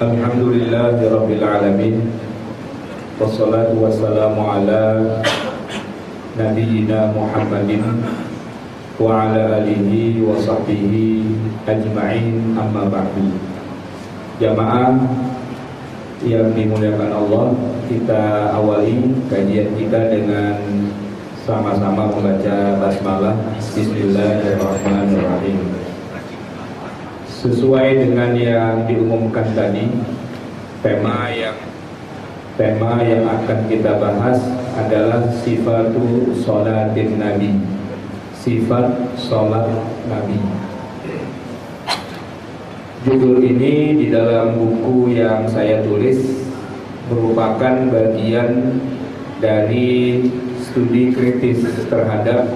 Alhamdulillahirabbil alamin. Wassalatu wassalamu ala nabiyyina Muhammadin wa ala alihi wa sahbihi ajma'in, amma ba'du. Jamaah yang dimuliakan Allah, kita awali kajian kita dengan sama-sama membaca basmalah. Bismillahirrahmanirrahim. Sesuai dengan yang diumumkan tadi, tema yang akan kita bahas adalah sifatu sholatin Nabi. Sifat sholat Nabi. Judul ini di dalam buku yang saya tulis merupakan bagian dari studi kritis terhadap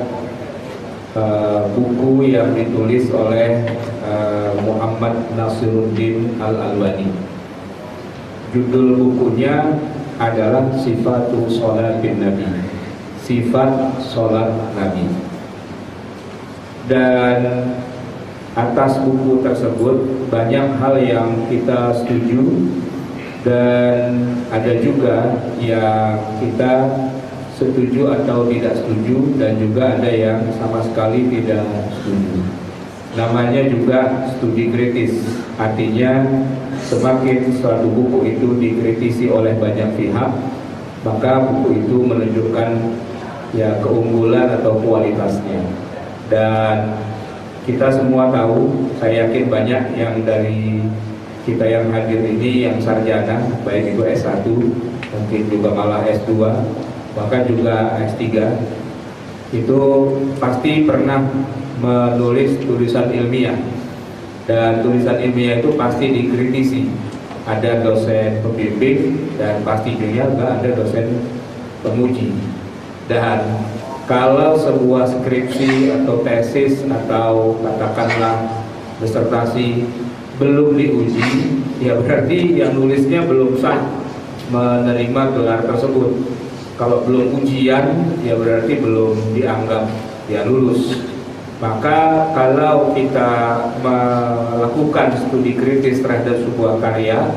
buku yang ditulis oleh Muhammad Nasiruddin Al-Albani. Judul bukunya adalah Sifatu Sholatin Nabi, sifat sholat Nabi. Dan atas buku tersebut banyak hal yang kita setuju dan ada juga yang kita setuju atau tidak setuju, dan juga ada yang sama sekali tidak setuju. Namanya juga studi kritis, artinya semakin suatu buku itu dikritisi oleh banyak pihak, maka buku itu menunjukkan keunggulan atau kualitasnya. Dan kita semua tahu, saya yakin banyak yang dari kita yang hadir ini yang sarjana, baik itu S1, mungkin juga malah S2, bahkan juga S3, itu pasti pernah menulis tulisan ilmiah, dan tulisan ilmiah itu pasti dikritisi. Ada dosen pembimbing dan pasti juga ada dosen penguji. Dan kalau sebuah skripsi atau tesis atau katakanlah disertasi belum diuji, ya berarti yang nulisnya belum sah menerima gelar tersebut. Kalau belum ujian, ya berarti belum dianggap lulus. Maka kalau kita melakukan studi kritis terhadap sebuah karya,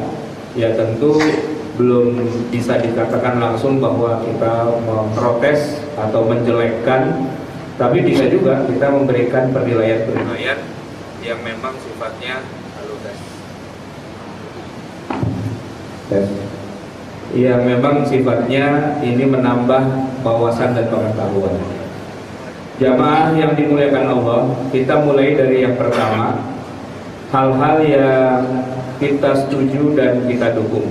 ya tentu belum bisa dikatakan langsung bahwa kita memprotes atau menjelekkan, tapi bisa juga kita memberikan penilaian-penilaian yang memang sifatnya yang memang sifatnya ini menambah wawasan dan pengetahuan. Jamaah yang dimuliakan Allah, kita mulai dari yang pertama, hal-hal yang kita setuju dan kita dukung,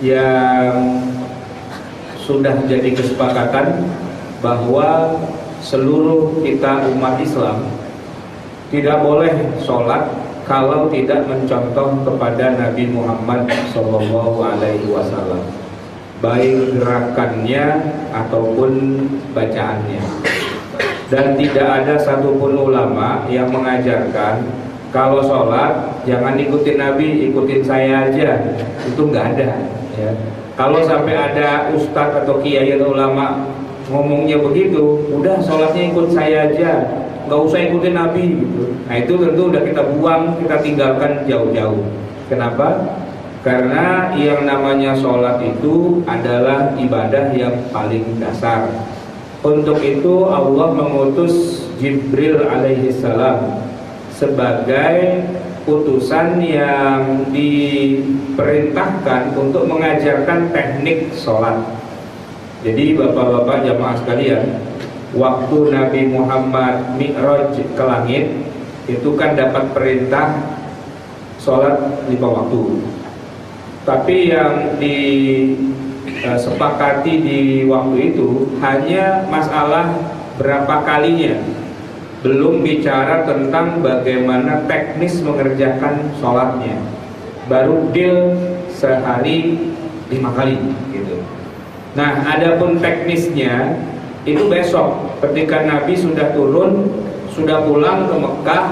yang sudah jadi kesepakatan bahwa seluruh kita umat Islam tidak boleh sholat kalau tidak mencontoh kepada Nabi Muhammad SAW, baik gerakannya ataupun bacaannya. Dan tidak ada satupun ulama yang mengajarkan kalau sholat jangan ikutin Nabi, ikutin saya aja. Itu nggak ada. Ya. Kalau sampai ada ustadz atau kiai atau ulama ngomongnya begitu, udah sholatnya ikut saya aja, nggak usah ikutin Nabi gitu. Nah itu tentu udah kita buang, kita tinggalkan jauh-jauh. Kenapa? Karena yang namanya sholat itu adalah ibadah yang paling dasar. Untuk itu Allah mengutus Jibril alaihissalam sebagai utusan yang diperintahkan untuk mengajarkan teknik sholat. Jadi bapak-bapak jamaah sekalian, waktu Nabi Muhammad Mi'raj ke langit itu kan dapat perintah sholat 5 waktu. Tapi yang disepakati di waktu itu hanya masalah berapa kalinya, belum bicara tentang bagaimana teknis mengerjakan sholatnya. Baru deal sehari 5 kali gitu. Nah, adapun teknisnya itu besok ketika Nabi sudah turun, sudah pulang ke Mekah,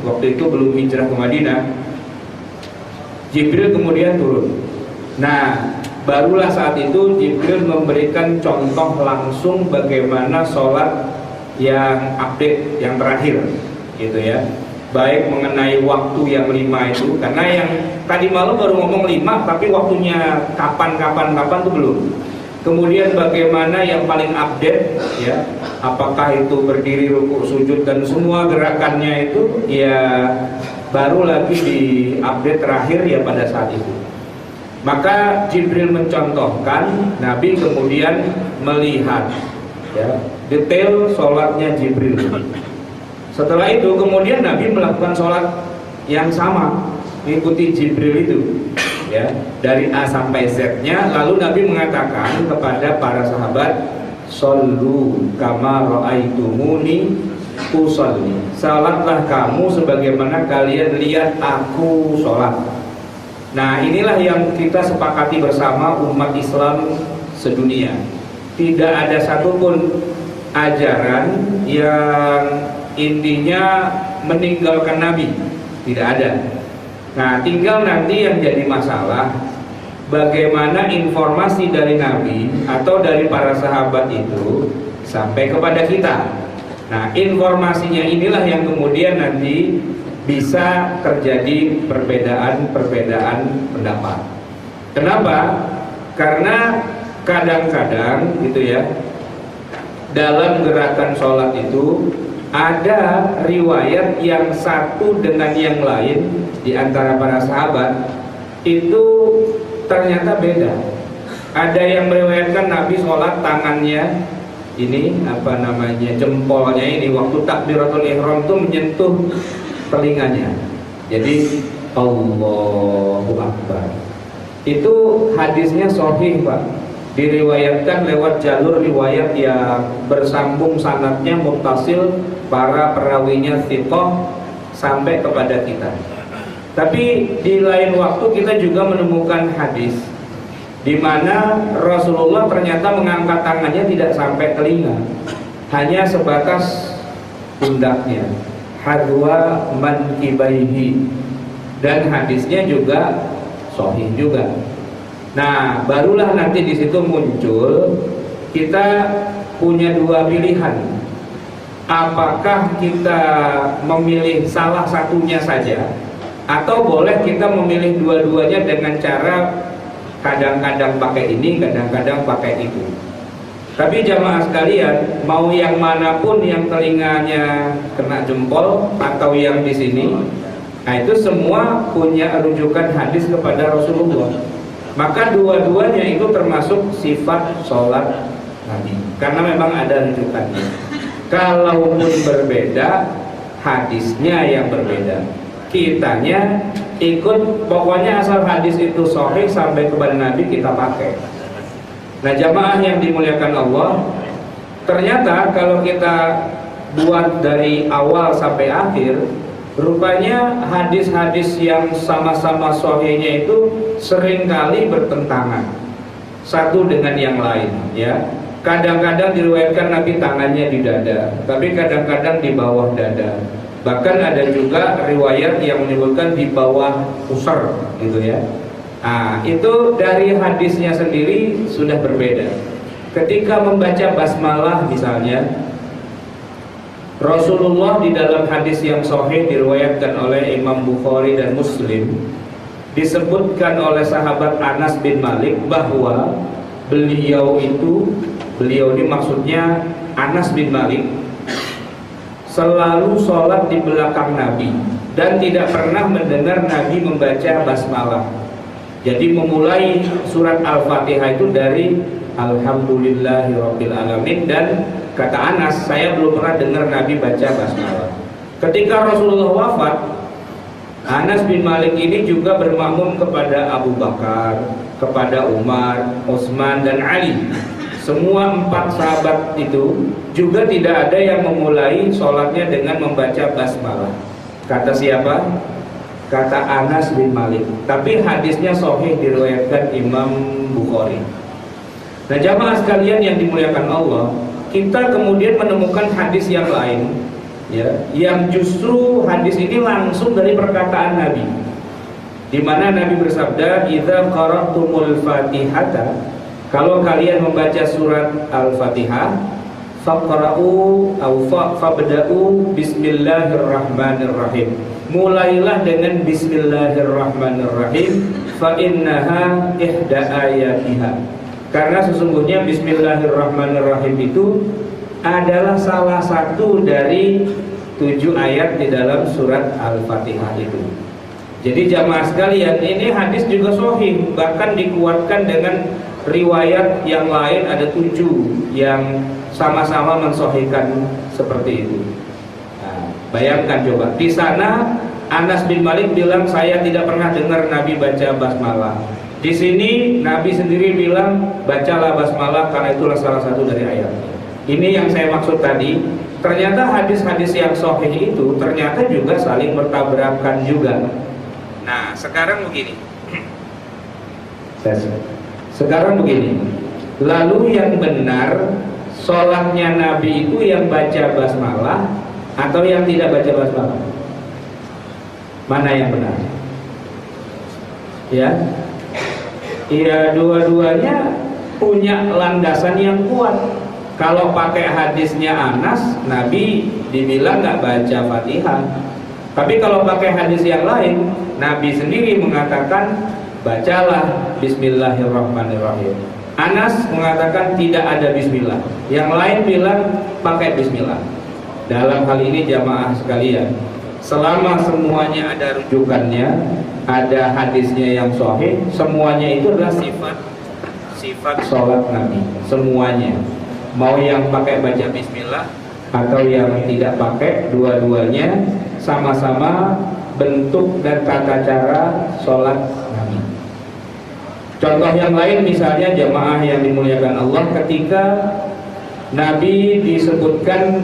waktu itu belum hijrah ke Madinah, Jibril kemudian turun. Nah, barulah saat itu Jibril memberikan contoh langsung bagaimana sholat yang update, yang terakhir gitu ya. baik mengenai waktu yang 5 itu, karena yang tadi malam baru ngomong 5 tapi waktunya kapan tuh belum. Kemudian bagaimana yang paling update ya, apakah itu berdiri, rukuk, sujud dan semua gerakannya itu ya baru lagi di update terakhir ya pada saat itu. Maka Jibril mencontohkan, Nabi kemudian melihat ya detail sholatnya Jibril. Setelah itu kemudian Nabi melakukan sholat yang sama, mengikuti Jibril itu ya, dari A sampai Z-nya. Lalu Nabi mengatakan kepada para sahabat, "Shollu kama ra'aitumuni usolli." Salatlah kamu sebagaimana kalian lihat aku sholat. Nah, inilah yang kita sepakati bersama umat Islam sedunia. Tidak ada satupun ajaran yang intinya meninggalkan Nabi, tidak ada. Nah, tinggal nanti yang jadi masalah bagaimana informasi dari Nabi atau dari para sahabat itu sampai kepada kita. Nah, informasinya inilah yang kemudian nanti bisa terjadi perbedaan pendapat. Kenapa? Karena kadang-kadang gitu ya, dalam gerakan sholat itu ada riwayat yang satu dengan yang lain di antara para sahabat itu ternyata beda. Ada yang meriwayatkan Nabi sholat tangannya ini apa namanya, jempolnya ini waktu takbiratul ihram itu menyentuh telinganya. Jadi Allahu Akbar. Itu hadisnya sahih, Pak. Diriwayatkan lewat jalur riwayat yang bersambung sanadnya muttasil, para perawinya thiqah sampai kepada kita. Tapi di lain waktu kita juga menemukan hadis di mana Rasulullah ternyata mengangkat tangannya tidak sampai telinga, hanya sebatas pundaknya, hadwa mankibaihi, dan hadisnya juga sahih juga. Nah, barulah nanti di situ muncul kita punya dua pilihan. Apakah kita memilih salah satunya saja, atau boleh kita memilih dua-duanya dengan cara kadang-kadang pakai ini, kadang-kadang pakai itu. Tapi jamaah sekalian, mau yang manapun yang telinganya kena jempol atau yang di sini, nah itu semua punya rujukan hadis kepada Rasulullah. Maka dua-duanya itu termasuk sifat sholat Nabi, karena memang ada rujukannya. Kalaupun berbeda, hadisnya yang berbeda, kitanya ikut, pokoknya asal hadis itu sahih sampai kepada Nabi kita pakai. Nah, jamaah yang dimuliakan Allah, ternyata kalau kita buat dari awal sampai akhir, rupanya hadis-hadis yang sama-sama sahihnya itu seringkali bertentangan satu dengan yang lain ya. Kadang-kadang diriwayatkan Nabi tangannya di dada, tapi kadang-kadang di bawah dada. Bahkan ada juga riwayat yang menyebutkan di bawah pusar gitu ya. Nah, itu dari hadisnya sendiri sudah berbeda. Ketika membaca basmalah misalnya, Rasulullah di dalam hadis yang sahih diriwayatkan oleh Imam Bukhari dan Muslim, disebutkan oleh sahabat Anas bin Malik bahwa beliau ini maksudnya Anas bin Malik, selalu sholat di belakang Nabi dan tidak pernah mendengar Nabi membaca basmalah. Jadi memulai surat Al-Fatihah itu dari Alhamdulillahirabbil alamin, dan kata Anas, saya belum pernah dengar Nabi baca basmalah. Ketika Rasulullah wafat, Anas bin Malik ini juga bermakmum kepada Abu Bakar, kepada Umar, Utsman dan Ali. Semua 4 sahabat itu juga tidak ada yang memulai sholatnya dengan membaca basmalah. Kata siapa? Kata Anas bin Malik. Tapi hadisnya sahih diriwayatkan Imam Bukhari. Nah, jamaah sekalian yang dimuliakan Allah, kita kemudian menemukan hadis yang lain ya, yang justru hadis ini langsung dari perkataan Nabi, di mana Nabi bersabda, "Idza qara'tumul Fatihata," kalau kalian membaca surat Al-Fatihah, faqra'u fabda'u bismillahirrahmanirrahim. Mulailah dengan bismillahirrahmanirrahim, fa innaha ihda ayatiha. Karena sesungguhnya bismillahirrahmanirrahim itu adalah salah satu dari 7 ayat di dalam surat Al-Fatihah itu. Jadi jamaah sekalian, ini hadis juga sahih, bahkan dikuatkan dengan riwayat yang lain, ada 7 yang sama-sama mensahihkan seperti itu. Nah, bayangkan coba, di sana Anas bin Malik bilang saya tidak pernah dengar Nabi baca basmalah. Di sini Nabi sendiri bilang bacalah basmalah karena itulah salah satu dari ayat. Ini yang saya maksud tadi. Ternyata hadis-hadis yang sahih itu ternyata juga saling bertabrakan juga. Nah, sekarang begini. Sekarang begini. Lalu yang benar sholatnya Nabi itu yang baca basmalah atau yang tidak baca basmalah? Mana yang benar? Ya, iya, dua-duanya punya landasan yang kuat. Kalau pakai hadisnya Anas, Nabi dibilang nggak baca Fatihah. Tapi kalau pakai hadis yang lain, Nabi sendiri mengatakan bacalah Bismillahirrahmanirrahim. Anas mengatakan tidak ada Bismillah. Yang lain bilang pakai Bismillah. Dalam hal ini jamaah sekalian, selama semuanya ada rujukannya, ada hadisnya yang sahih, semuanya itu adalah sifat sholat Nabi, semuanya. Mau yang pakai baca bismillah atau yang tidak pakai, dua-duanya sama-sama bentuk dan tata cara sholat Nabi. Contoh yang lain misalnya jamaah yang dimuliakan Allah, ketika Nabi disebutkan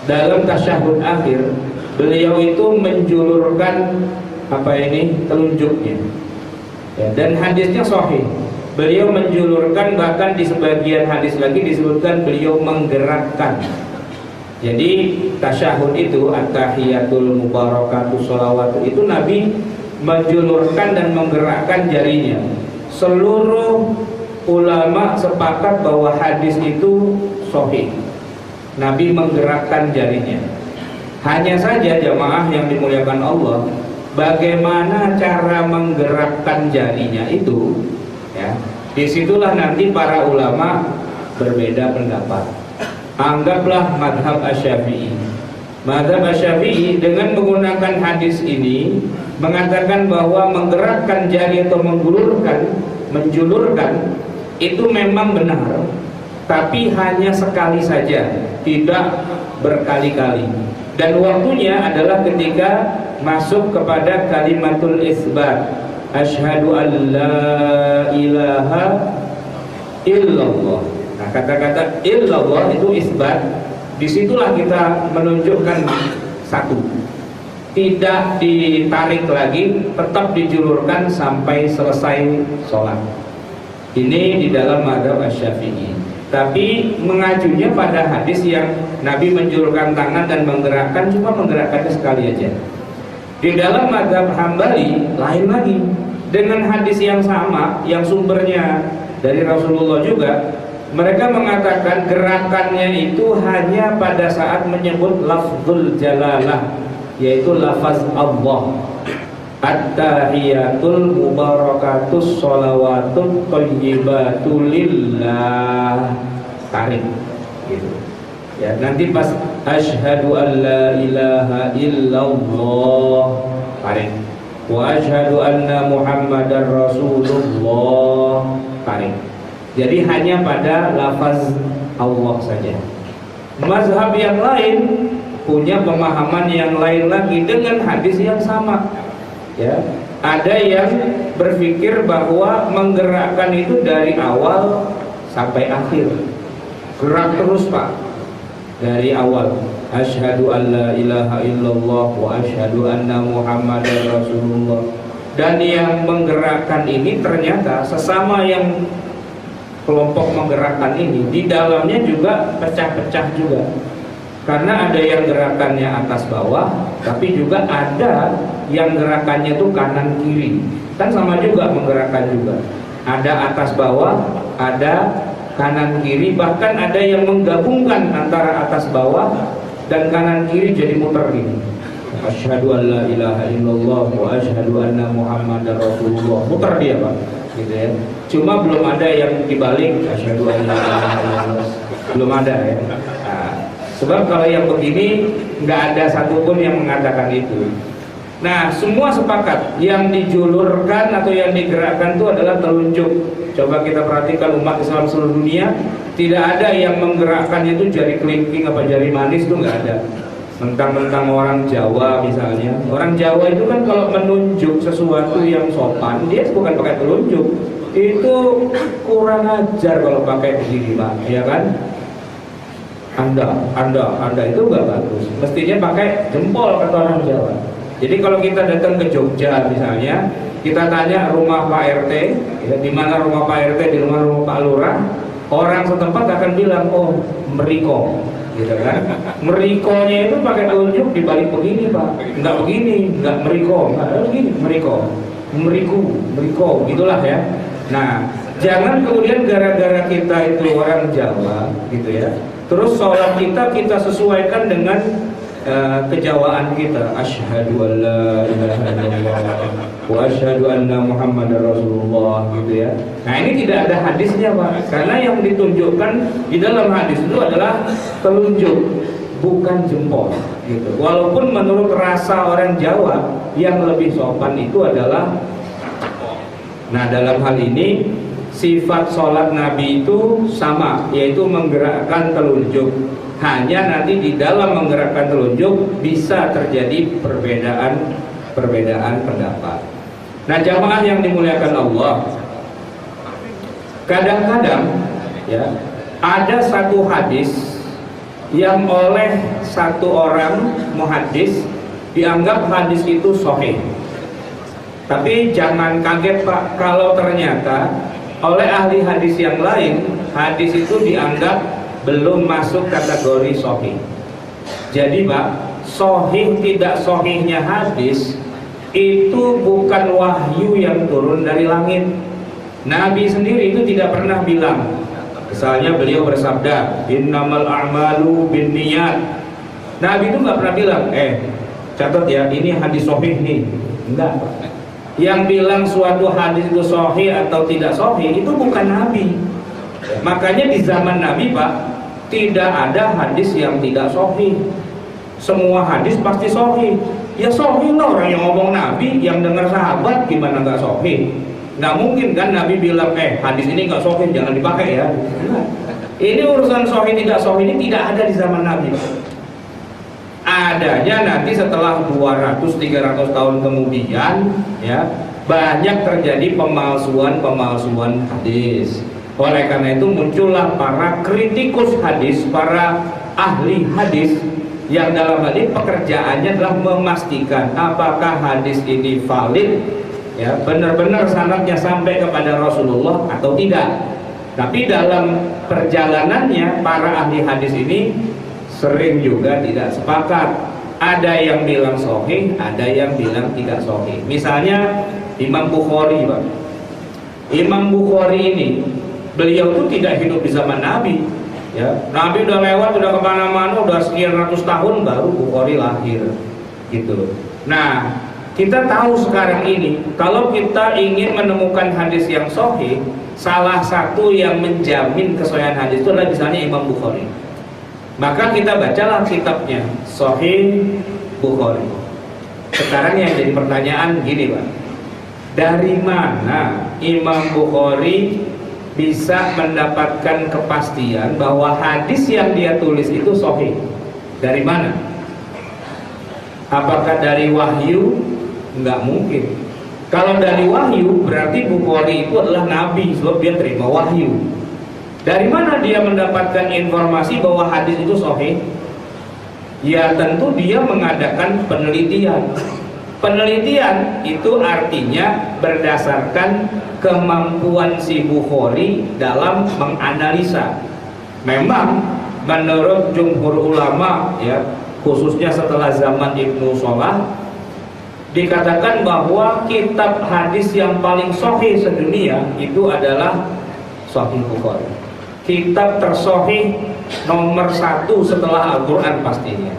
dalam tasyahud akhir, beliau itu menjulurkan telunjuknya, ya, dan hadisnya sahih. Beliau menjulurkan, bahkan di sebagian hadis lagi disebutkan beliau menggerakkan. Jadi tasyahud itu, at-tahiyatul mubarakatuh sholawatu, itu Nabi menjulurkan dan menggerakkan jarinya. Seluruh ulama sepakat bahwa hadis itu sahih. Nabi menggerakkan jarinya. Hanya saja jamaah yang dimuliakan Allah, bagaimana cara menggerakkan jarinya itu, ya, disitulah nanti para ulama berbeda pendapat. Anggaplah madhab Asy-Syafi'i. Madhab Asy-Syafi'i dengan menggunakan hadis ini mengatakan bahwa menggerakkan jari atau menjulurkan itu memang benar, tapi hanya sekali saja, tidak berkali-kali. Dan waktunya adalah ketika masuk kepada kalimatul isbat, asyhadu an la ilaha illallah. Nah, kata-kata illallah itu isbat. Disitulah kita menunjukkan satu, tidak ditarik lagi, tetap dijulurkan sampai selesai sholat. Ini di dalam mazhab Asy-Syafi'i. Tapi mengajunya pada hadis yang Nabi menjulurkan tangan dan menggerakkan, cuma menggerakkannya sekali aja. Di dalam mazhab Hambali lain lagi, dengan hadis yang sama, yang sumbernya dari Rasulullah juga. Mereka mengatakan gerakannya itu hanya pada saat menyebut lafzul jalalah, yaitu lafaz Allah. At-tahiyatul mubarakatus sholawatut thayyibatu lillah, tarik gitu. Ya, nanti pas asyhadu an la ilaha illallah, tarik. Wa asyhadu anna muhammadar rasulullah, tarik. Jadi hanya pada lafaz Allah saja. Mazhab yang lain punya pemahaman yang lain lagi dengan hadis yang sama. Ya, ada yang berpikir bahwa menggerakkan itu dari awal sampai akhir. Gerak terus, Pak. Dari awal. Asyhadu an la ilaha illallah wa asyhadu anna muhammadar rasulullah. Dan yang menggerakkan ini ternyata sesama yang kelompok menggerakkan ini, di dalamnya juga pecah-pecah juga. Karena ada yang gerakannya atas bawah, tapi juga ada yang gerakannya itu kanan kiri. Kan sama juga menggerakkan juga. Ada atas bawah, ada kanan kiri, bahkan ada yang menggabungkan antara atas bawah dan kanan kiri jadi muter gini. Asyhadu an la ilaha illallah wa asyhadu anna muhammadar rasulullah. Muter dia Pak, gitu ya. Cuma belum ada yang dibalik asyhadu an la ilaha illallah. Belum ada ya. Nah, sebab kalau yang begini nggak ada satupun yang mengatakan itu. Nah, semua sepakat yang dijulurkan atau yang digerakkan itu adalah telunjuk. Coba kita perhatikan umat Islam seluruh dunia, tidak ada yang menggerakkan itu jari kelingking apa jari manis, itu nggak ada. Mentang-mentang orang Jawa misalnya, orang Jawa itu kan kalau menunjuk sesuatu yang sopan, dia bukan pakai telunjuk. Itu kurang ajar kalau pakai begini Pak, ya kan? Anda itu nggak bagus. Mestinya pakai jempol kata orang Jawa. Jadi kalau kita datang ke Jogja misalnya, kita tanya rumah Pak RT, ya, di mana rumah Pak RT, di rumah Pak Lurah, orang setempat akan bilang, oh meriko, gitu kan? Merikonya itu pakai telunjuk dibalik begini Pak, nggak begini, nggak meriko, nggak begini, meriko, gitulah ya. Nah, jangan kemudian gara-gara kita itu orang Jawa, gitu ya, terus sholat kita sesuaikan dengan kejawaan kita. Asyhadu an la ilaha illallah wa asyhadu anna muhammadar rasulullah, gitu ya. Nah, ini tidak ada hadisnya Pak, karena yang ditunjukkan di dalam hadis itu adalah telunjuk, bukan jempol, gitu. Walaupun menurut rasa orang Jawa yang lebih sopan itu adalah. Nah, dalam hal ini sifat sholat Nabi itu sama, yaitu menggerakkan telunjuk. Hanya nanti di dalam menggerakkan telunjuk bisa terjadi perbedaan pendapat. Nah, jamaah yang dimuliakan Allah, kadang-kadang ya ada satu hadis yang oleh satu orang muhaddis dianggap hadis itu sahih. Tapi jangan kaget Pak, kalau ternyata oleh ahli hadis yang lain hadis itu dianggap belum masuk kategori sahih. Jadi Pak, sahih tidak sahihnya hadis itu bukan wahyu yang turun dari langit. Nabi sendiri itu tidak pernah bilang. Misalnya beliau bersabda, innamal a'malu binniyat. Nabi itu nggak pernah bilang, catat ya, ini hadis sahih nih. Enggak Pak. Yang bilang suatu hadis itu sahih atau tidak sahih itu bukan Nabi. Makanya di zaman Nabi Pak, tidak ada hadis yang tidak sahih. Semua hadis pasti sahih. Ya sahih lah, orang yang ngomong Nabi, yang dengar sahabat, gimana nggak sahih? Nggak mungkin kan Nabi bilang, hadis ini nggak sahih, jangan dipakai ya. Ini urusan sahih tidak sahih ini tidak ada di zaman Nabi. Adanya nanti setelah 200-300 tahun kemudian, ya banyak terjadi pemalsuan hadis. Oleh karena itu muncullah para kritikus hadis, para ahli hadis yang dalam hal ini pekerjaannya adalah memastikan apakah hadis ini valid, ya benar-benar sanadnya sampai kepada Rasulullah atau tidak. Tapi dalam perjalanannya para ahli hadis ini sering juga tidak sepakat. Ada yang bilang sahih, ada yang bilang tidak sahih. Misalnya Imam Bukhari Pak. Imam Bukhari ini beliau tuh tidak hidup di zaman Nabi, ya. Nabi udah lewat, udah kemana-mana, udah sekian ratus tahun baru Bukhari lahir, gitu. Nah, kita tahu sekarang ini kalau kita ingin menemukan hadis yang sahih, salah satu yang menjamin kesahihan hadis itu adalah misalnya Imam Bukhari. Maka kita bacalah kitabnya Sahih Bukhari. Sekarang yang jadi pertanyaan gini Pak, dari mana Imam Bukhari bisa mendapatkan kepastian bahwa hadis yang dia tulis itu sahih? Dari mana? Apakah dari wahyu? Enggak mungkin. Kalau dari wahyu berarti Bukhari itu adalah nabi, sebab dia terima wahyu. Dari mana dia mendapatkan informasi bahwa hadis itu sahih? Ya tentu dia mengadakan penelitian. Penelitian itu artinya berdasarkan kemampuan si Bukhari dalam menganalisa. Memang menurut jumhur ulama, ya khususnya setelah zaman Ibnu Shalah, dikatakan bahwa kitab hadis yang paling sahih sedunia itu adalah Sahih Bukhari. kitab tersohih nomor 1 setelah Al-Quran pastinya.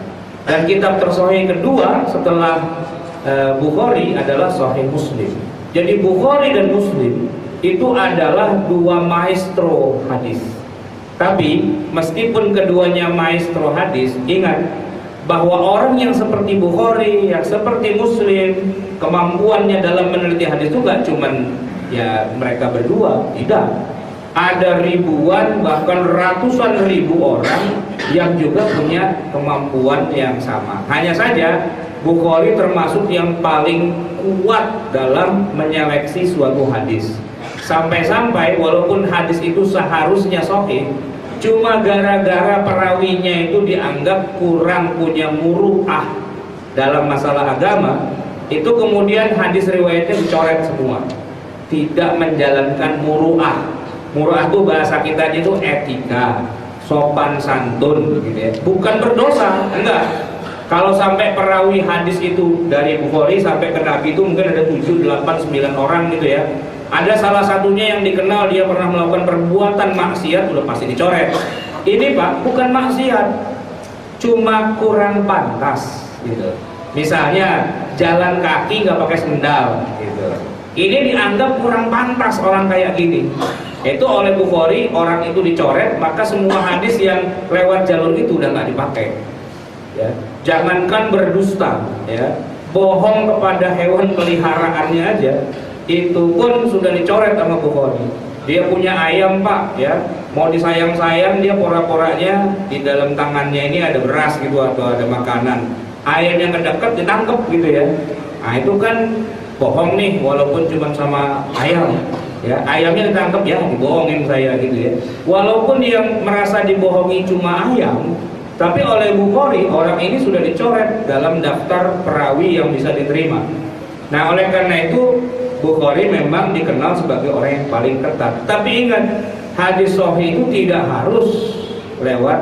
Dan kitab tersohih kedua setelah Bukhari adalah Sahih Muslim. Jadi Bukhari dan Muslim itu adalah dua maestro hadis. Tapi meskipun keduanya maestro hadis, ingat bahwa orang yang seperti Bukhari, yang seperti Muslim, kemampuannya dalam meneliti hadis itu gak cuman ya mereka berdua, tidak. Ada ribuan bahkan ratusan ribu orang yang juga punya kemampuan yang sama. Hanya saja Bukhari termasuk yang paling kuat dalam menyeleksi suatu hadis. Sampai-sampai walaupun hadis itu seharusnya sahih, cuma gara-gara perawinya itu dianggap kurang punya muru'ah dalam masalah agama, itu kemudian hadis riwayatnya dicoret semua. Tidak menjalankan muru'ah. Muru'ah itu bahasa kita itu etika, sopan santun gitu ya. Bukan berdosa, enggak. Kalau sampai perawi hadis itu dari Bukhari sampai ke Nabi itu mungkin ada 7, 8, 9 orang gitu ya. Ada salah satunya yang dikenal dia pernah melakukan perbuatan maksiat, udah pasti dicoret. Ini Pak, bukan maksiat, cuma kurang pantas gitu. Misalnya jalan kaki nggak pakai sendal gitu. Ini dianggap kurang pantas orang kayak gini. Itu oleh Bukhari, orang itu dicoret, maka semua hadis yang lewat jalur itu udah nggak dipakai. Ya. Jangankan berdusta, ya, bohong kepada hewan peliharaannya aja itu pun sudah dicoret sama Bukhari. Dia punya ayam Pak, ya, mau disayang-sayang dia pora-poranya di dalam tangannya ini ada beras gitu atau ada makanan. Ayam yang kedekat ditangkap gitu ya. Nah itu kan bohong nih, walaupun cuma sama ayam. Ya, ayamnya ditangkap ya dibohongin saya gitu ya. Walaupun dia merasa dibohongi cuma ayam, tapi oleh Bukhari orang ini sudah dicoret dalam daftar perawi yang bisa diterima. Nah oleh karena itu Bukhari memang dikenal sebagai orang yang paling ketat. Tapi ingat, hadis sahih itu tidak harus lewat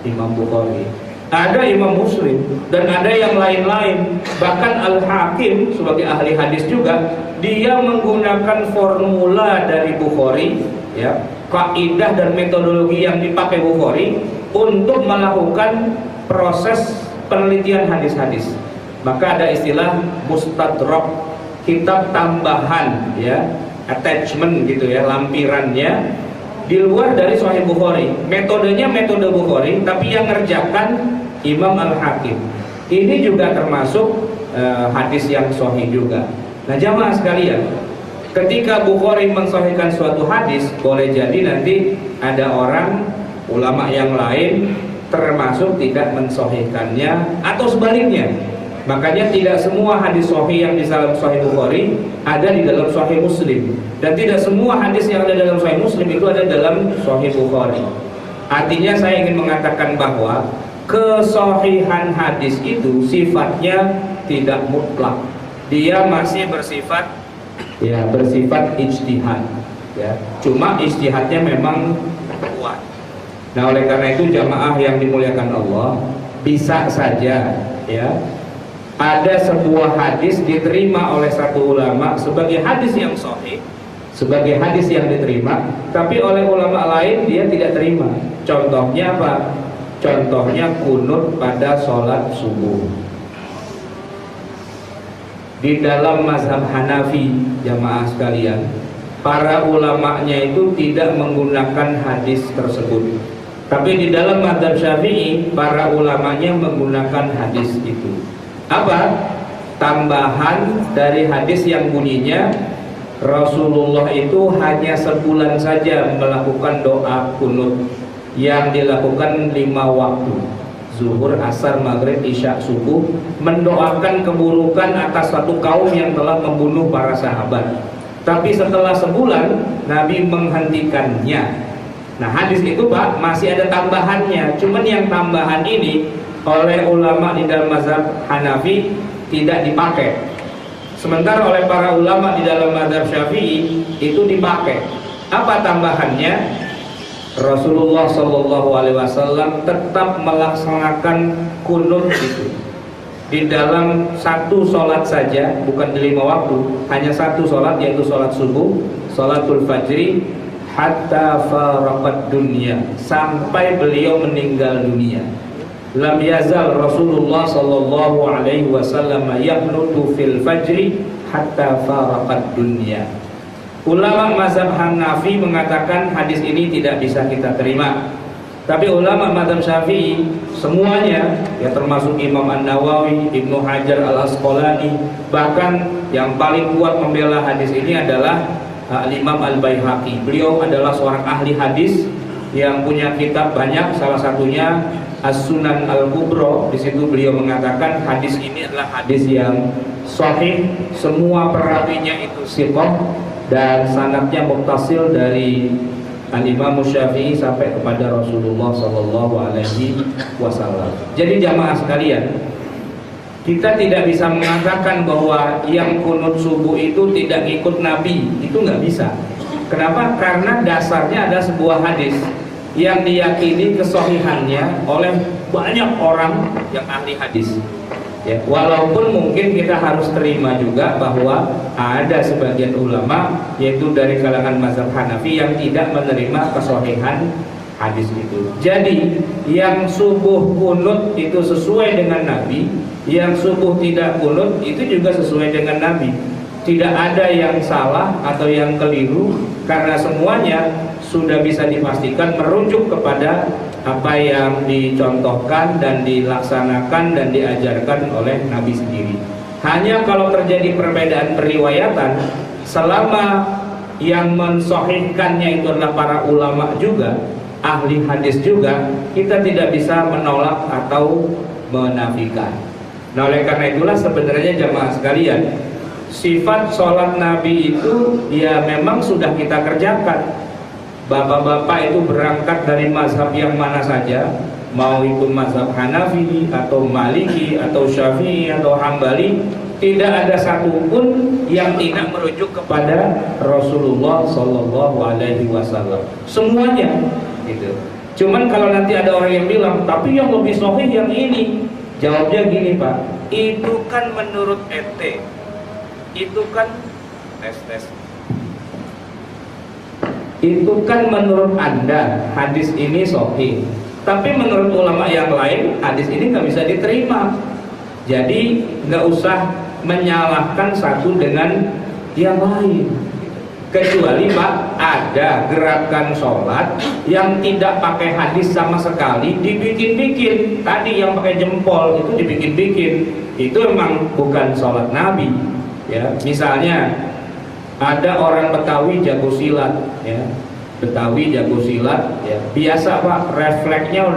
Imam Bukhari. Ada Imam Muslim dan ada yang lain-lain. Bahkan Al-Hakim sebagai ahli hadis juga, dia menggunakan formula dari Bukhari, ya, kaidah dan metodologi yang dipakai Bukhari untuk melakukan proses penelitian hadis-hadis. Maka ada istilah mustadrak, kitab tambahan, ya, attachment gitu ya, lampirannya di luar dari Sahih Bukhari. Metodenya metode Bukhari, tapi yang ngerjakan Imam Al-Hakim. Ini juga termasuk hadis yang sahih juga. Nah jamaah sekalian, ketika Bukhari mensahihkan suatu hadis, boleh jadi nanti ada orang ulama yang lain termasuk tidak mensahihkannya atau sebaliknya. Makanya tidak semua hadis sahih yang di dalam Sahih Bukhari ada di dalam Sahih Muslim, dan tidak semua hadis yang ada dalam Sahih Muslim itu ada dalam Sahih Bukhari. Artinya saya ingin mengatakan bahwa kesahihan hadis itu sifatnya tidak mutlak. Dia masih bersifat ijtihad, ya. Cuma ijtihadnya memang kuat. Nah, oleh karena itu jamaah yang dimuliakan Allah, bisa saja ya ada sebuah hadis diterima oleh satu ulama sebagai hadis yang sahih, sebagai hadis yang diterima, tapi oleh ulama lain dia tidak terima. Contohnya apa? Contohnya kunut pada sholat subuh. Di dalam mazhab Hanafi, jamaah sekalian, para ulamanya itu tidak menggunakan hadis tersebut. Tapi di dalam mazhab Syafi'i, para ulamanya menggunakan hadis itu. Apa? Tambahan dari hadis yang bunyinya Rasulullah itu hanya sebulan saja melakukan doa kunut yang dilakukan 5 waktu, zuhur, asar, maghrib, isya, subuh, mendoakan keburukan atas satu kaum yang telah membunuh para sahabat. Tapi setelah sebulan Nabi menghentikannya. Nah hadis itu Pak masih ada tambahannya, cuman yang tambahan ini oleh ulama di dalam mazhab Hanafi tidak dipakai. Sementara oleh para ulama di dalam mazhab Syafi'i itu dipakai. Apa tambahannya? Rasulullah SAW tetap melaksanakan kunut itu di dalam satu sholat saja, bukan di 5 waktu, hanya satu sholat, yaitu sholat subuh, sholatul fajri, hatta faraqat dunya, sampai beliau meninggal dunia. Lam yazal Rasulullah sallallahu alaihi wasallam yaqnutu fil fajri hatta faraqat dunya. Ulama mazhab Hanafi mengatakan hadis ini tidak bisa kita terima. Tapi ulama mazhab Syafi'i semuanya, ya termasuk Imam An-Nawawi, Ibnu Hajar Al-Asqalani, bahkan yang paling kuat membela hadis ini adalah Imam Al-Baihaqi. Beliau adalah seorang ahli hadis yang punya kitab banyak, salah satunya As-Sunan Al-Kubra. Di situ beliau mengatakan hadis ini adalah hadis yang sahih, semua perawinya itu thiqah dan sanadnya muttasil dari Al-Imam Syafi'i sampai kepada Rasulullah sallallahu alaihi wasallam. Jadi jamaah sekalian, kita tidak bisa mengatakan bahwa yang kunut subuh itu tidak ikut Nabi, itu nggak bisa. Kenapa? Karena dasarnya ada sebuah hadis yang diyakini kesahihannya oleh banyak orang yang ahli hadis. Ya, walaupun mungkin kita harus terima juga bahwa ada sebagian ulama, yaitu dari kalangan mazhab Hanafi, yang tidak menerima kesahihan hadis itu. Jadi yang subuh kunut itu sesuai dengan Nabi, yang subuh tidak kunut itu juga sesuai dengan Nabi. Tidak ada yang salah atau yang keliru, karena semuanya sudah bisa dipastikan merujuk kepada apa yang dicontohkan dan dilaksanakan dan diajarkan oleh Nabi sendiri. Hanya kalau terjadi perbedaan periwayatan, selama yang mensahihkannya itu adalah para ulama juga, ahli hadis juga, kita tidak bisa menolak atau menafikan. Nah, oleh karena itulah sebenarnya jamaah sekalian, sifat sholat Nabi itu ya memang sudah kita kerjakan. Bapak-bapak itu berangkat dari mazhab yang mana saja, mau itu mazhab Hanafi atau Maliki atau Syafi'i atau Hambali, tidak ada satupun yang tidak merujuk kepada Rasulullah Sallallahu Alaihi Wasallam. Semuanya gitu. Cuman kalau nanti ada orang yang bilang, tapi yang lebih sahih yang ini, jawabnya gini Pak, itu kan menurut ente, itu kan tes. Itu kan menurut Anda hadis ini sahih, tapi menurut ulama yang lain hadis ini nggak bisa diterima. Jadi nggak usah menyalahkan satu dengan yang lain. Kecuali Pak, ada gerakan sholat yang tidak pakai hadis sama sekali, dibikin-bikin. Tadi yang pakai jempol itu dibikin-bikin, itu memang bukan sholat Nabi. Ya, misalnya ada orang Betawi jago silat, ya. Betawi jago silat, ya. Biasa Pak, refleksnya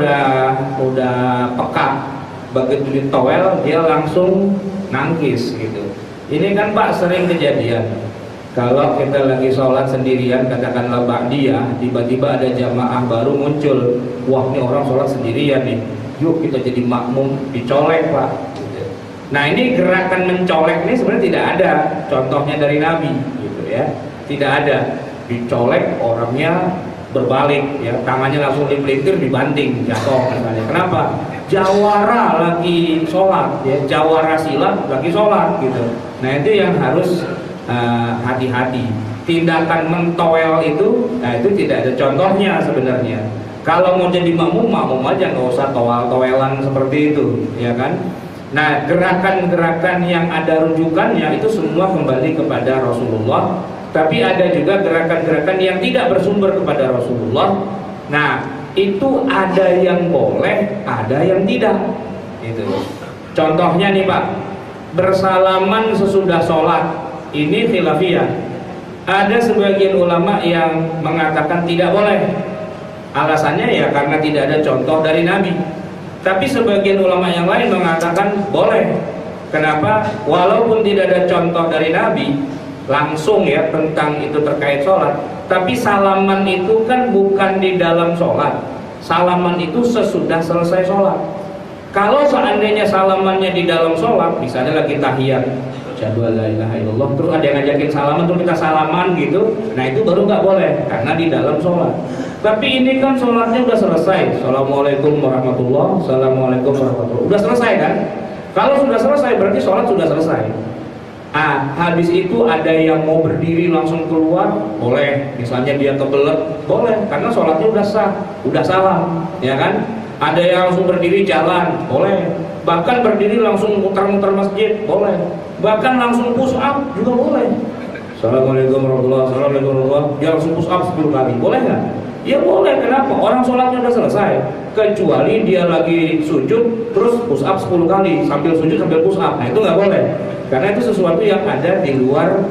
udah peka. Begitu ditowel dia langsung nangkis gitu. Ini kan Pak sering kejadian. Kalau kita lagi sholat sendirian, katakanlah ba'diyah, tiba-tiba ada jamaah baru muncul. Wah, ini orang sholat sendirian nih. Yuk kita jadi makmum, dicolek Pak. Nah, ini gerakan mencolek ini sebenarnya tidak ada contohnya dari Nabi. Ya, tidak ada. Dicolek orangnya berbalik, ya, tangannya langsung dipelintir, dibanting, jatuh misalnya. Kenapa? Jawara lagi sholat, ya, jawara silat lagi sholat gitu. Nah, itu yang harus hati-hati. Tindakan mentowel itu, nah itu tidak ada contohnya sebenarnya. Kalau mau jadi makmum aja, nggak usah towel-towelan seperti itu, ya kan? Nah, gerakan-gerakan yang ada rujukannya itu semua kembali kepada Rasulullah. Tapi ada juga gerakan-gerakan yang tidak bersumber kepada Rasulullah. Nah, itu ada yang boleh, ada yang tidak. Itu. Contohnya nih Pak, bersalaman sesudah sholat, ini khilafiyah. Ada sebagian ulama yang mengatakan tidak boleh. Alasannya ya karena tidak ada contoh dari Nabi. Tapi sebagian ulama yang lain mengatakan boleh. Kenapa? Walaupun tidak ada contoh dari Nabi langsung ya tentang itu terkait sholat, tapi salaman itu kan bukan di dalam sholat. Salaman itu sesudah selesai sholat. Kalau seandainya salamannya di dalam sholat, misalnya lagi tahiyat, asyhadu an la ilaha illallah, terus ada yang ngajakin salaman, terus kita salaman gitu, nah itu baru nggak boleh karena di dalam sholat. Tapi ini kan sholatnya udah selesai. Assalamualaikum warahmatullah, assalamualaikum warahmatullah, udah selesai kan? Kalau sudah selesai berarti sholat sudah selesai. Habis itu ada yang mau berdiri langsung keluar, boleh. Misalnya dia kebelet, boleh, karena sholatnya udah sah, udah salam, ya kan? Ada yang langsung berdiri jalan, boleh. Bahkan berdiri langsung muter-muter masjid, boleh. Bahkan langsung push up juga boleh. Assalamualaikum warahmatullahi wabarakatuh. Assalamualaikum warahmatullahi wabarakatuh. Dia langsung push up 10 kali, boleh nggak? Ya boleh, kenapa? Orang sholatnya udah selesai. Kecuali dia lagi sujud terus push up 10 kali sambil sujud sambil push up, nah itu nggak boleh. Karena itu sesuatu yang ada di luar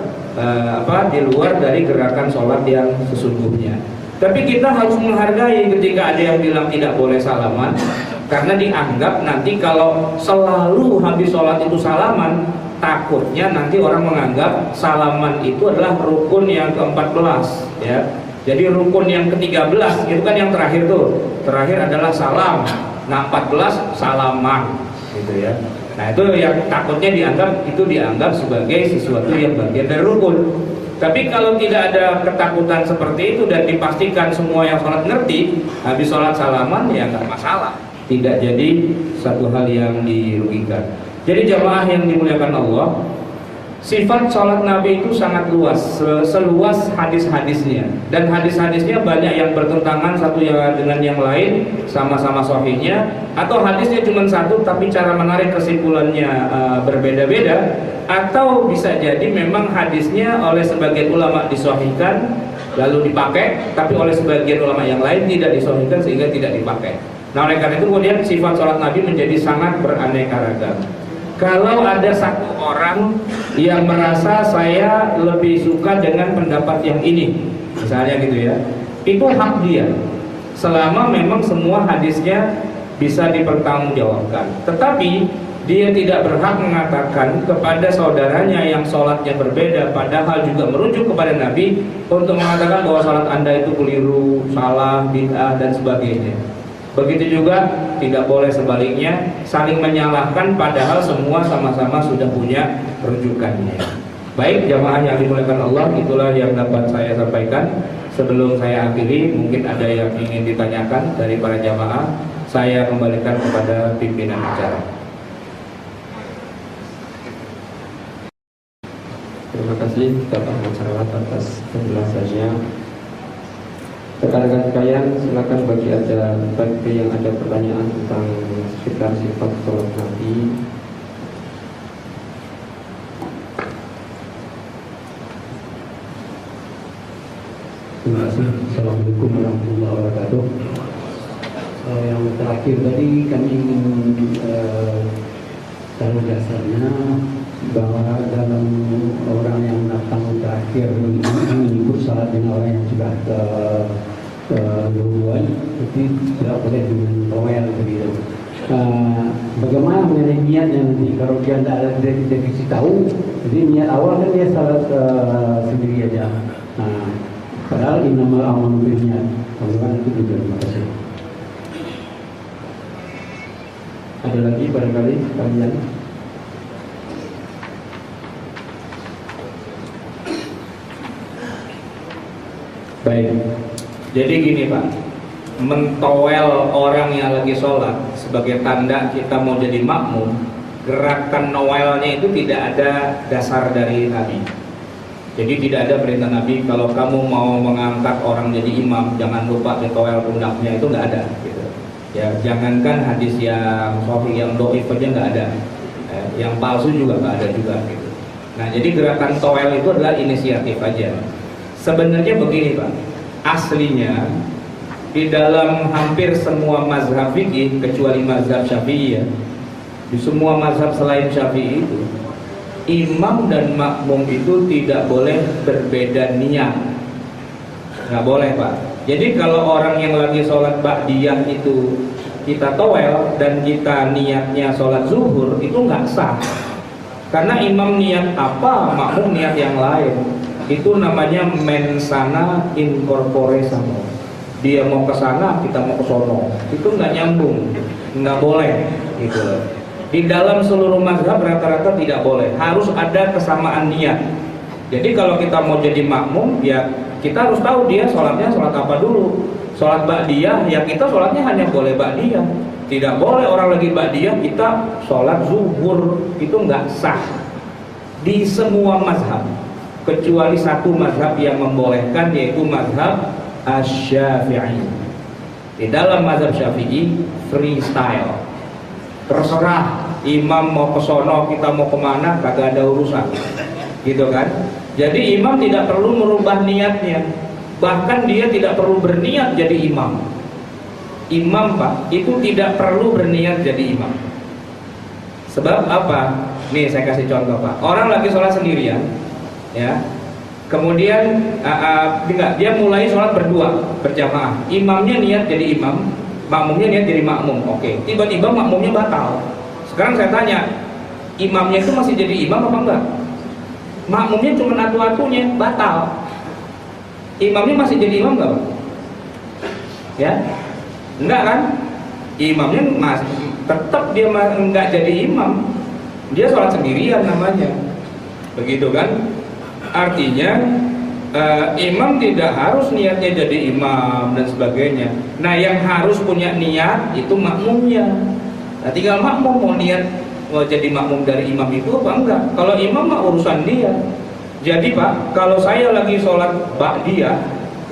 di luar dari gerakan sholat yang sesungguhnya. Tapi kita harus menghargai ketika ada yang bilang tidak boleh salaman, karena dianggap nanti kalau selalu habis sholat itu salaman, takutnya nanti orang menganggap salaman itu adalah rukun yang ke-14, ya. Jadi rukun yang ke-13 itu kan yang terakhir tuh. Terakhir adalah salam. Nah, 14 salaman gitu ya. Nah, itu yang takutnya dianggap sebagai sesuatu yang bagian dari rukun. Tapi kalau tidak ada ketakutan seperti itu dan dipastikan semua yang sholat ngerti, habis sholat salaman ya nggak masalah. Tidak jadi satu hal yang dirugikan. Jadi jamaah yang dimuliakan Allah, sifat sholat Nabi itu sangat luas, seluas hadis-hadisnya. Dan hadis-hadisnya banyak yang bertentangan satu dengan yang lain, sama-sama sahihnya. Atau hadisnya cuma satu, tapi cara menarik kesimpulannya berbeda-beda. Atau bisa jadi memang hadisnya oleh sebagian ulama disahihkan, lalu dipakai, tapi oleh sebagian ulama yang lain tidak disahihkan sehingga tidak dipakai. Nah, oleh karena itu kemudian sifat sholat Nabi menjadi sangat beraneka ragam. Kalau ada satu orang yang merasa saya lebih suka dengan pendapat yang ini, misalnya gitu ya, itu hak dia, selama memang semua hadisnya bisa dipertanggungjawabkan. Tetapi dia tidak berhak mengatakan kepada saudaranya yang sholatnya berbeda, padahal juga merujuk kepada Nabi, untuk mengatakan bahwa sholat Anda itu keliru, salah, bid'ah, dan sebagainya. Begitu juga tidak boleh sebaliknya, saling menyalahkan padahal semua sama-sama sudah punya rujukannya. Baik jamaah yang dimuliakan Allah, itulah yang dapat saya sampaikan. Sebelum saya akhiri, mungkin ada yang ingin ditanyakan dari para jamaah. Saya kembalikan kepada pimpinan acara. Terima kasih Bapak Masyarakat atas penjelasannya. Rekan-rekan sekalian, silakan bagi yang ada pertanyaan tentang sekitar sifat sholat Nabi. Terima kasih. Assalamualaikum warahmatullahi wabarakatuh. Yang terakhir tadi kami ingin tahu dasarnya bahwa dalam orang yang datang terakhir ini menyebut salat dengan orang yang sudah duluan itu tidak boleh dengan royal begitu. Bagaimana mengenai niatnya nanti kalau dia tidak ada definisi tahu, jadi niat awal kan dia salat sendiri aja. Padahal innamal a'malu binniyat. Bagaimana itu juga? Terima kasih. Ada lagi barangkali sekalian? Baik, jadi gini Pak, mentowel orang yang lagi sholat sebagai tanda kita mau jadi makmum, gerakan noelnya itu tidak ada dasar dari Nabi. Jadi tidak ada perintah Nabi kalau kamu mau mengangkat orang jadi imam jangan lupa ditowel pundaknya, itu nggak ada gitu. Ya jangankan hadis yang sahih, yang dhaif aja nggak ada, yang palsu juga nggak ada juga gitu. Nah jadi gerakan towel itu adalah inisiatif aja. Sebenarnya begini Pak, aslinya di dalam hampir semua mazhab fikih kecuali mazhab Syafi'i ya, di semua mazhab selain Syafi'i itu imam dan makmum itu tidak boleh berbeda niat, nggak boleh Pak. Jadi kalau orang yang lagi sholat ba'diyah itu kita towel dan kita niatnya sholat zuhur, itu nggak sah, karena imam niat apa, makmum niat yang lain. Itu namanya mensana in corpore sano. Dia mau ke sana, kita mau ke sono. Itu nggak nyambung, nggak boleh gitu. Di dalam seluruh mazhab rata-rata tidak boleh, harus ada kesamaan niat. Jadi kalau kita mau jadi makmum, ya kita harus tahu dia sholatnya sholat apa dulu. Sholat ba'diyah, ya kita sholatnya hanya boleh ba'diyah. Tidak boleh orang lagi ba'diyah kita sholat zuhur, itu nggak sah. di semua mazhab, kecuali satu mazhab yang membolehkan, yaitu mazhab Asy-Syafi'i. Di dalam mazhab Syafi'i freestyle, terserah imam mau ke sono, kita mau kemana, kagak ada urusan, gitu kan. Jadi imam tidak perlu merubah niatnya, bahkan dia tidak perlu berniat jadi imam. Imam Pak, itu tidak perlu berniat jadi imam. Sebab apa? Nih saya kasih contoh Pak. Orang lagi sholat sendirian, ya. Kemudian dia mulai sholat berdua, berjamaah. Imamnya niat jadi imam, makmumnya niat jadi makmum. Oke. Tiba-tiba makmumnya batal. Sekarang saya tanya, imamnya itu masih jadi imam apa enggak? Makmumnya cuma atu-atunya, batal. Imamnya masih jadi imam enggak Pak? Ya? Enggak kan? Imamnya tetap dia enggak jadi imam. Dia sholat sendirian namanya. Begitu kan? Artinya imam tidak harus niatnya jadi imam dan sebagainya. Nah, yang harus punya niat itu makmumnya. Nah, tinggal makmum mau niat mau jadi makmum dari imam itu apa enggak. Kalau imam mah urusan dia. Jadi Pak, kalau saya lagi sholat ba'diyah,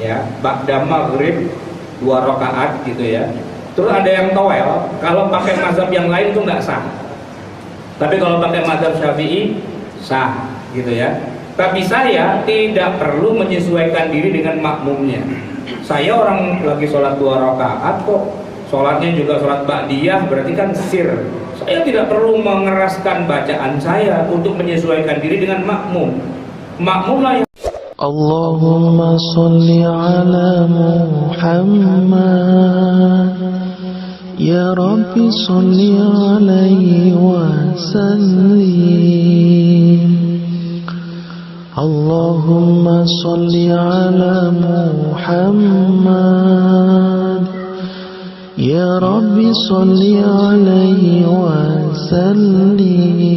ya, ba'da maghrib 2 rakaat gitu ya, terus ada yang towel, kalau pakai mazhab yang lain itu nggak sah. Tapi kalau pakai mazhab Syafi'i sah, gitu ya. Tapi saya tidak perlu menyesuaikan diri dengan makmumnya. Saya orang lagi sholat 2 rakaat kok, sholatnya juga sholat ba'diyah, berarti kan sir. Saya tidak perlu mengeraskan bacaan saya untuk menyesuaikan diri dengan makmum. Makmumlah yang Allahumma salli ala Muhammad Ya Rabbi salli alaihi wa sallim Allahumma salli ala Muhammad Ya Rabbi salli alaihi wa sallim